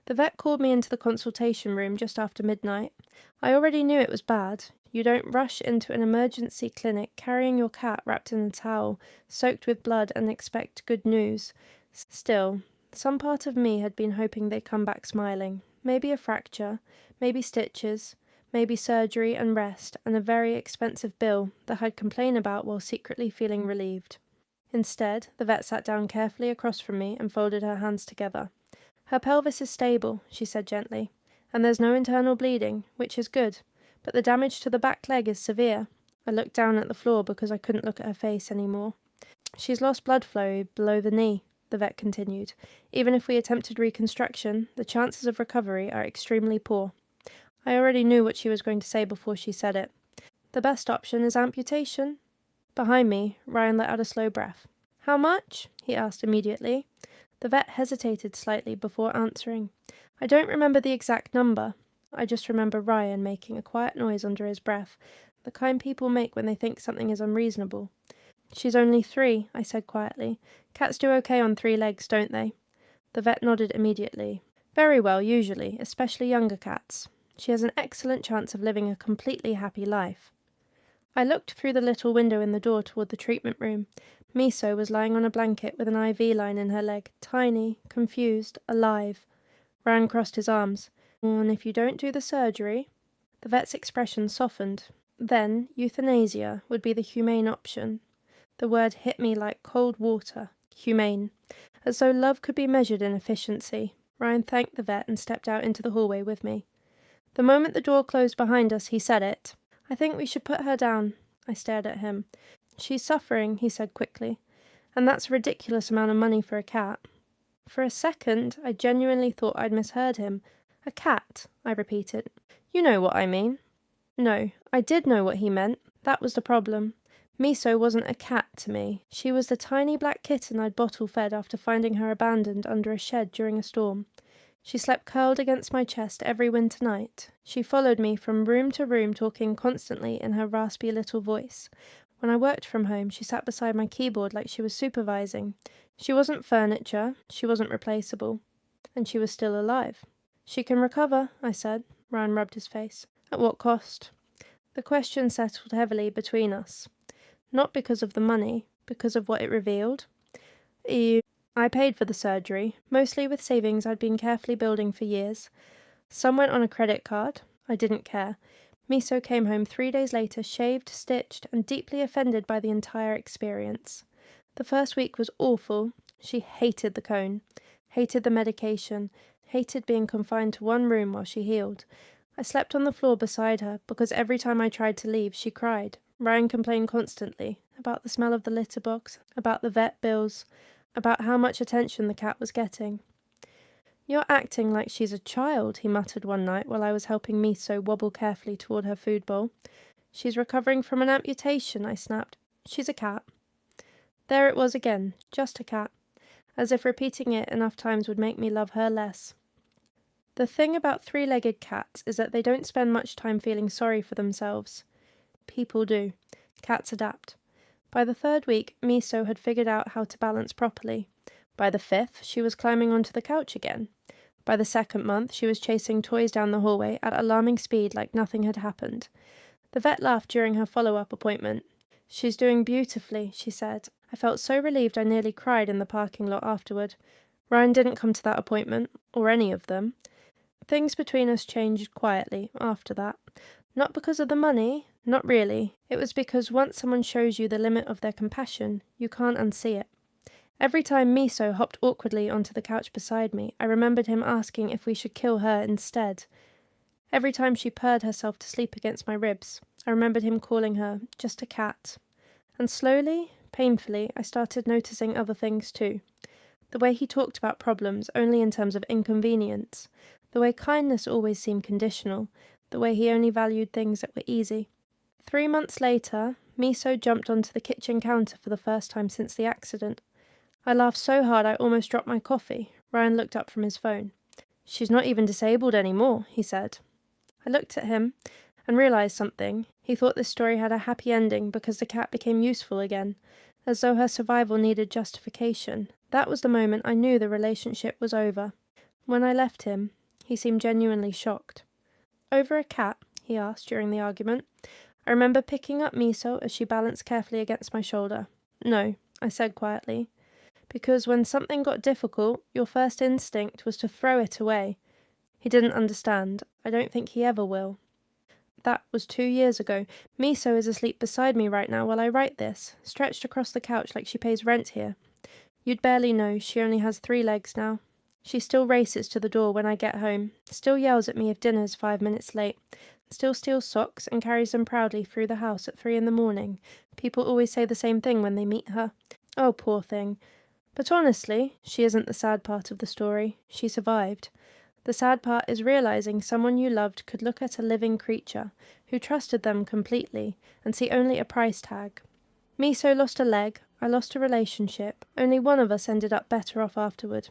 The vet called me into the consultation room just after midnight. I already knew it was bad. You don't rush into an emergency clinic carrying your cat wrapped in a towel, soaked with blood, and expect good news. Still, some part of me had been hoping they'd come back smiling. Maybe a fracture, maybe stitches, maybe surgery and rest, and a very expensive bill that I'd complain about while secretly feeling relieved. Instead, the vet sat down carefully across from me and folded her hands together. Her pelvis is stable, she said gently, and there's no internal bleeding, which is good, but the damage to the back leg is severe. I looked down at the floor because I couldn't look at her face anymore. She's lost blood flow below the knee, the vet continued. Even if we attempted reconstruction, the chances of recovery are extremely poor. I already knew what she was going to say before she said it. The best option is amputation. Behind me, Ryan let out a slow breath. How much? He asked immediately. The vet hesitated slightly before answering. I don't remember the exact number. I just remember Ryan making a quiet noise under his breath, the kind people make when they think something is unreasonable. She's only 3, I said quietly. Cats do okay on 3 legs, don't they? The vet nodded immediately. Very well, usually, especially younger cats. She has an excellent chance of living a completely happy life. I looked through the little window in the door toward the treatment room. Miso was lying on a blanket with an IV line in her leg, tiny, confused, alive. Ryan crossed his arms. And if you don't do the surgery... The vet's expression softened. Then, euthanasia would be the humane option. The word hit me like cold water. Humane. As though love could be measured in efficiency. Ryan thanked the vet and stepped out into the hallway with me. The moment the door closed behind us, he said it. I think we should put her down. I stared at him. She's suffering, he said quickly. And that's a ridiculous amount of money for a cat. For a second, I genuinely thought I'd misheard him. A cat, I repeated. You know what I mean. No, I did know what he meant. That was the problem. Miso wasn't a cat to me. She was the tiny black kitten I'd bottle-fed after finding her abandoned under a shed during a storm. She slept curled against my chest every winter night. She followed me from room to room, talking constantly in her raspy little voice. When I worked from home, she sat beside my keyboard like she was supervising. She wasn't furniture, she wasn't replaceable. And she was still alive. She can recover, I said. Ryan rubbed his face. At what cost? The question settled heavily between us. Not because of the money, because of what it revealed. I paid for the surgery, mostly with savings I'd been carefully building for years. Some went on a credit card. I didn't care. Miso came home 3 days later, shaved, stitched, and deeply offended by the entire experience. The first week was awful. She hated the cone, hated the medication, hated being confined to one room while she healed. I slept on the floor beside her because every time I tried to leave, she cried. Ryan complained constantly about the smell of the litter box, about the vet bills, about how much attention the cat was getting. You're acting like she's a child, he muttered one night while I was helping Miso wobble carefully toward her food bowl. She's recovering from an amputation, I snapped. She's a cat. There it was again, just a cat, as if repeating it enough times would make me love her less. The thing about 3-legged cats is that they don't spend much time feeling sorry for themselves. People do. Cats adapt. By the 3rd week, Miso had figured out how to balance properly. By the 5th, she was climbing onto the couch again. By the 2nd month, she was chasing toys down the hallway at alarming speed like nothing had happened. The vet laughed during her follow-up appointment. She's doing beautifully, she said. I felt so relieved I nearly cried in the parking lot afterward. Ryan didn't come to that appointment, or any of them. Things between us changed quietly after that. Not because of the money, not really. It was because once someone shows you the limit of their compassion, you can't unsee it. Every time Miso hopped awkwardly onto the couch beside me, I remembered him asking if we should kill her instead. Every time she purred herself to sleep against my ribs, I remembered him calling her just a cat. And slowly, painfully, I started noticing other things too. The way he talked about problems only in terms of inconvenience. The way kindness always seemed conditional. The way he only valued things that were easy. 3 months later, Miso jumped onto the kitchen counter for the first time since the accident. I laughed so hard I almost dropped my coffee. Ryan looked up from his phone. She's not even disabled anymore, he said. I looked at him and realized something. He thought this story had a happy ending because the cat became useful again, as though her survival needed justification. That was the moment I knew the relationship was over. When I left him, he seemed genuinely shocked. Over a cat? He asked during the argument. I remember picking up Miso as she balanced carefully against my shoulder. No, I said quietly, because when something got difficult, your first instinct was to throw it away. He didn't understand. I don't think he ever will. That was 2 years ago. Miso is asleep beside me right now while I write this, stretched across the couch like she pays rent here. You'd barely know, she only has 3 legs now. She still races to the door when I get home, still yells at me if dinner's 5 minutes late, still steals socks and carries them proudly through the house at 3 in the morning. People always say the same thing when they meet her. Oh, poor thing. But honestly, she isn't the sad part of the story. She survived. The sad part is realizing someone you loved could look at a living creature, who trusted them completely, and see only a price tag. Miso lost a leg, I lost a relationship. Only one of us ended up better off afterward.